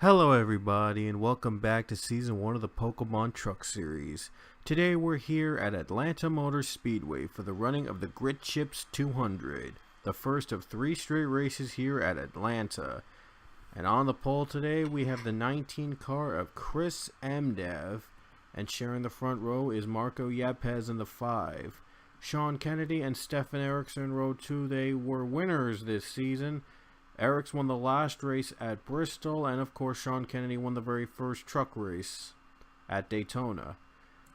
Hello everybody and welcome back to Season 1 of the Pokemon Truck Series. Today we're here at Atlanta Motor Speedway for the running of the Grit Chips 200, the first of 3 straight races here at Atlanta. And on the pole today we have the 19 car of Chris Mdev, and sharing the front row is Marco Yepes in the 5. Sean Kennedy and Stefan Eriksson in row 2, they were winners this season. Eriks won the last race at Bristol, and of course Sean Kennedy won the very first truck race at Daytona.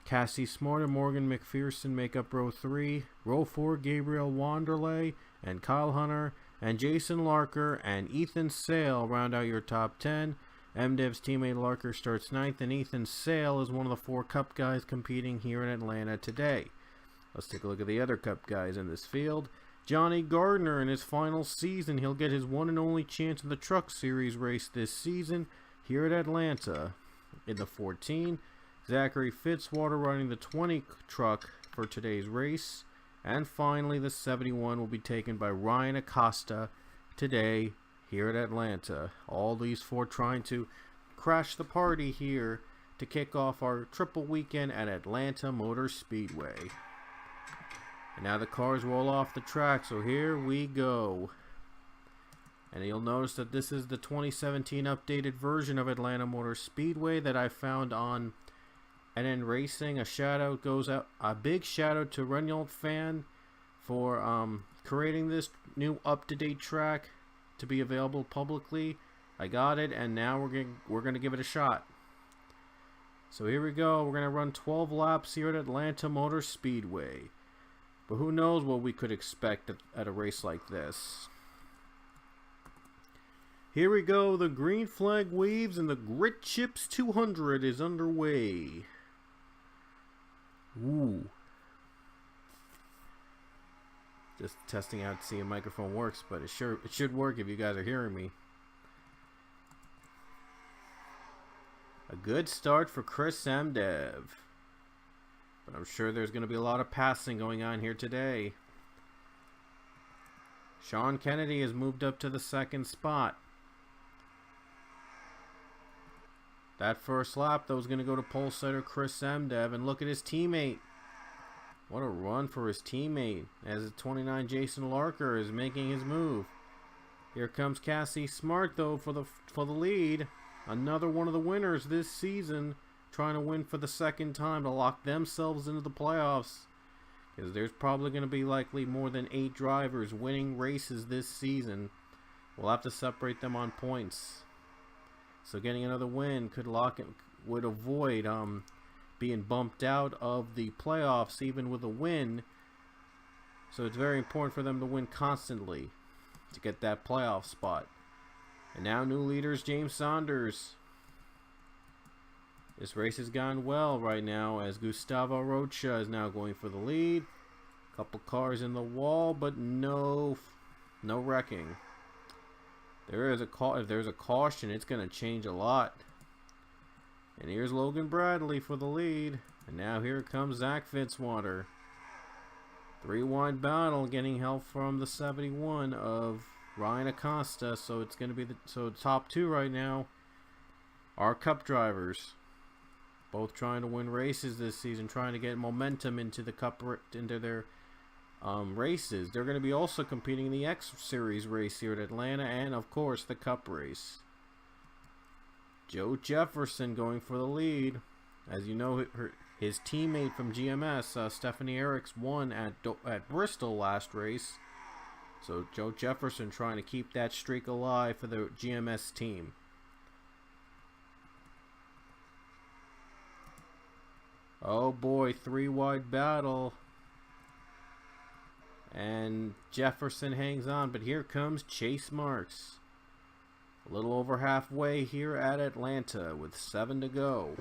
Cassie Smart and Morgan McPherson make up row 3. Row 4, Gabriel Wanderley and Kyle Hunter and Jason Larker and Ethan Sale round out your top 10. MDev's teammate Larker starts 9th, and Ethan Sale is one of the 4 Cup guys competing here in Atlanta today. Let's take a look at the other Cup guys in this field. Johnny Gardner in his final season. He'll get his one and only chance in the Truck Series race this season here at Atlanta. In the 14, Zachary Fitzwater running the 20 truck for today's race. And finally, the 71 will be taken by Ryan Acosta today here at Atlanta. All these 4 trying to crash the party here to kick off our triple weekend at Atlanta Motor Speedway. And now the cars roll off the track, so here we go. And you'll notice that this is the 2017 updated version of Atlanta Motor Speedway that I found on NN Racing. A shout out goes out, a big shout out to Renault Fan for creating this new up-to-date track to be available publicly. I got it, and now we're gonna give it a shot. So here we go. We're gonna run 12 laps here at Atlanta Motor Speedway. But who knows what we could expect at a race like this. Here we go. The green flag waves and the Grit Chips 200 is underway. Ooh. Just testing out to see if the microphone works, but it should work if you guys are hearing me. A good start for Chris Mdev. But I'm sure there's going to be a lot of passing going on here today. Sean Kennedy has moved up to the 2nd spot. That first lap, though, is going to go to pole setter Chris Mdev. And look at his teammate. What a run for his teammate, as the 29 Jason Larker is making his move. Here comes Cassie Smart, though, for the lead. Another one of the winners this season, trying to win for the 2nd time to lock themselves into the playoffs, because there's probably going to be likely more than 8 drivers winning races this season. We'll have to separate them on points, so getting another win would avoid being bumped out of the playoffs even with a win. So it's very important for them to win constantly to get that playoff spot. And now new leaders James Saunders. This race has gone well right now, as Gustavo Rocha is now going for the lead. Couple cars in the wall, but no wrecking. If there's a caution, it's going to change a lot. And here's Logan Bradley for the lead. And now here comes Zach Fitzwater. 3-wide battle, getting help from the 71 of Ryan Acosta. So it's going to be the top 2 right now are Cup drivers. Both trying to win races this season, trying to get momentum into the Cup, into their races. They're going to be also competing in the X Series race here at Atlanta, and of course the Cup race. Joe Jefferson going for the lead. As you know, his teammate from GMS, Stephanie Eriks, won at Bristol last race. So Joe Jefferson trying to keep that streak alive for the GMS team. Oh boy, 3-wide battle. And Jefferson hangs on, but here comes Chase Marks. A little over halfway here at Atlanta with 7 to go.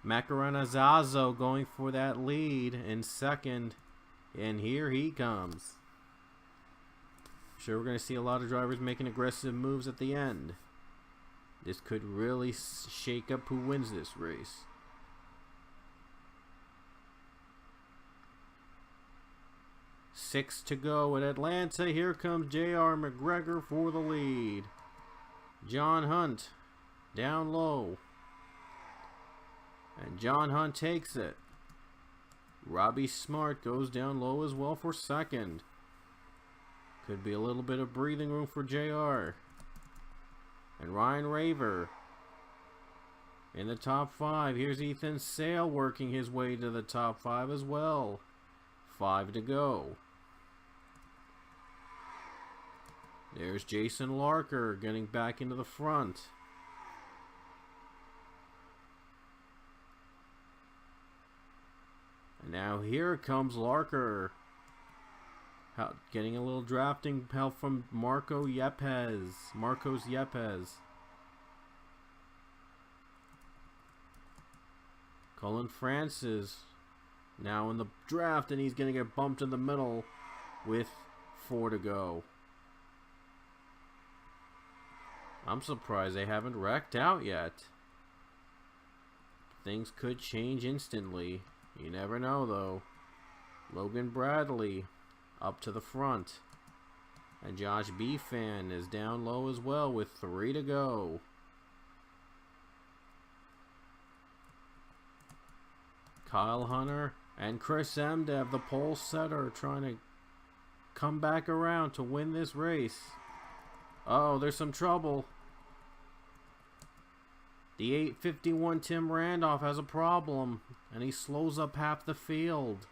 Macarena Zazo going for that lead in 2nd. And here he comes. Sure, we're going to see a lot of drivers making aggressive moves at the end. This could really shake up who wins this race. 6 to go at Atlanta. Here comes J.R. McGregor for the lead. John Hunt down low. And John Hunt takes it. Robbie Smart goes down low as well for second. Could be a little bit of breathing room for JR. And Ryan Raver in the top 5. Here's Ethan Sale working his way to the top 5 as well. 5 to go. There's Jason Larker getting back into the front. And now here comes Larker. Getting a little drafting help from Marcos Yepes. Cullen Francis now in the draft, and he's going to get bumped in the middle with 4 to go. I'm surprised they haven't wrecked out yet. Things could change instantly. You never know, though. Logan Bradley up to the front. And Josh Beefan is down low as well with 3 to go. Kyle Hunter and Chris Emdev, the pole setter, trying to come back around to win this race. Oh, there's some trouble. The 851 Tim Randolph has a problem, and he slows up half the field.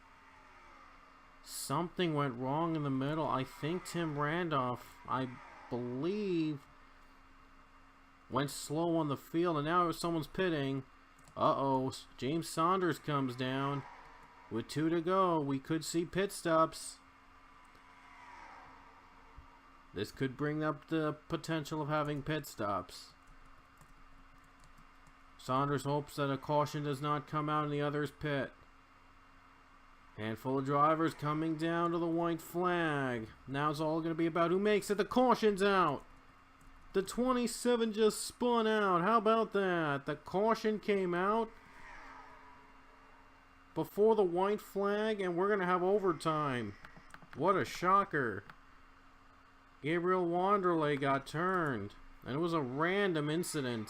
Something went wrong in the middle. I think Tim Randolph, I believe, went slow on the field, and now someone's pitting. Uh-oh, James Saunders comes down with 2 to go. We could see pit stops. This could bring up the potential of having pit stops. Saunders hopes that a caution does not come out in the other's pit. Handful of drivers coming down to the white flag. Now it's all going to be about who makes it. The caution's out. The 27 just spun out. How about that? The caution came out before the white flag, and we're going to have overtime. What a shocker. Gabriel Wanderley got turned, and it was a random incident.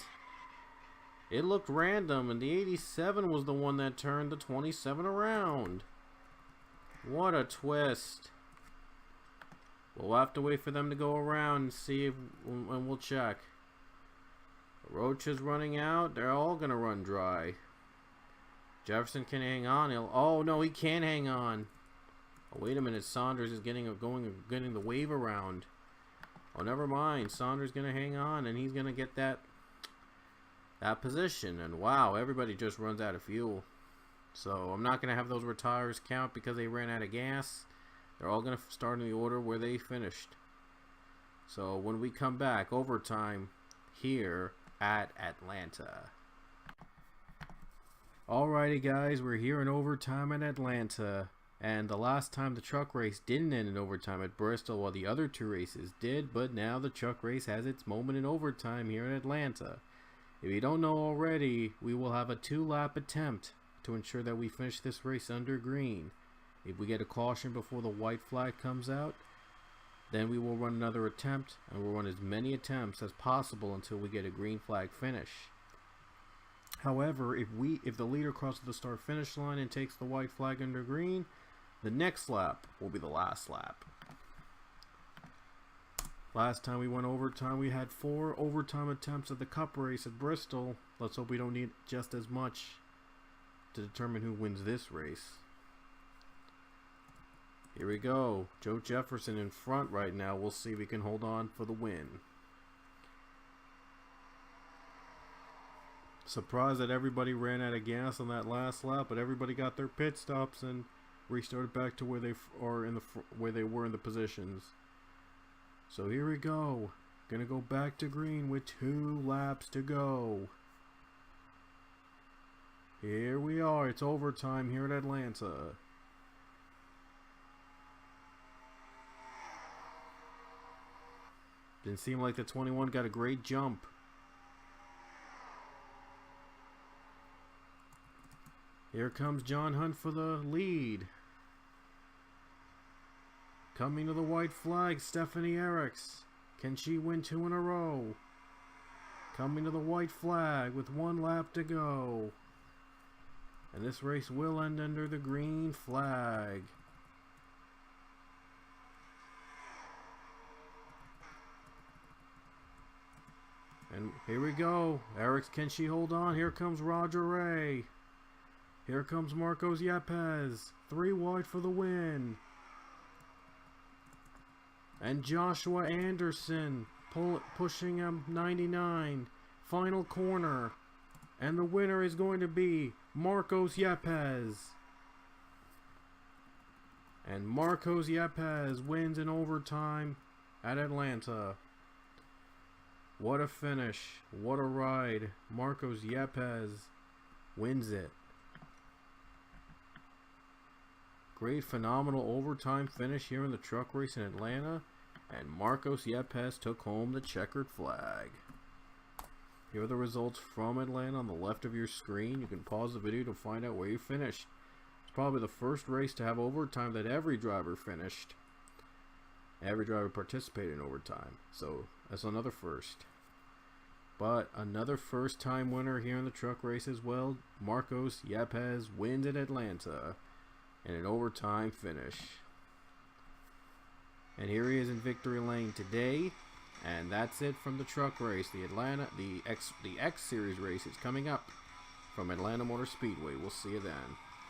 It looked random, and the 87 was the one that turned the 27 around. What a twist. We'll have to wait for them to go around and see if, and we'll check. Roach is running out. They're all going to run dry. Jefferson can hang on. Oh, no, he can't hang on. Oh, wait a minute. Saunders is getting the wave around. Oh, never mind. Saunders going to hang on, and he's going to get that position. And wow, everybody just runs out of fuel. So I'm not going to have those retires count because they ran out of gas. They're all going to start in the order where they finished. So when we come back, overtime here at Atlanta. Alrighty guys, we're here in overtime at Atlanta. And the last time the truck race didn't end in overtime at Bristol, while the other 2 races did. But now the truck race has its moment in overtime here in Atlanta. If you don't know already, we will have a 2-lap attempt to ensure that we finish this race under green. If we get a caution before the white flag comes out, then we will run another attempt, and we'll run as many attempts as possible until we get a green flag finish. However, if the leader crosses the start finish line and takes the white flag under green, the next lap will be the last lap. Last time we went overtime, we had 4 overtime attempts at the Cup race at Bristol. Let's hope we don't need just as much to determine who wins this race. Here we go. Joe Jefferson in front right now. We'll see if we can hold on for the win. Surprised that everybody ran out of gas on that last lap, but everybody got their pit stops and restarted back to where they are where they were in the positions. So here we go. Gonna go back to green with 2 laps to go. Here we are. It's overtime here in Atlanta. Didn't seem like the 21 got a great jump. Here comes John Hunt for the lead. Coming to the white flag, Stephanie Eriks. Can she win 2 in a row? Coming to the white flag with 1 lap to go. And this race will end under the green flag. And here we go. Eriks, can she hold on? Here comes Roger Ray. Here comes Marcos Yepes. 3 wide for the win. And Joshua Anderson pushing him 99. Final corner. And the winner is going to be Marcos Yepes. And Marcos Yepes wins in overtime at Atlanta. What a finish. What a ride. Marcos Yepes wins it. Great, phenomenal overtime finish here in the truck race in Atlanta. And Marcos Yepes took home the checkered flag. Here are the results from Atlanta on the left of your screen. You can pause the video to find out where you finished. It's probably the first race to have overtime that every driver finished. Every driver participated in overtime. So that's another first. But another first time winner here in the truck race as well. Marcos Yepes wins at Atlanta in an overtime finish. And here he is in victory lane today. And that's it from the truck race. The X Series race is coming up from Atlanta Motor Speedway. We'll see you then.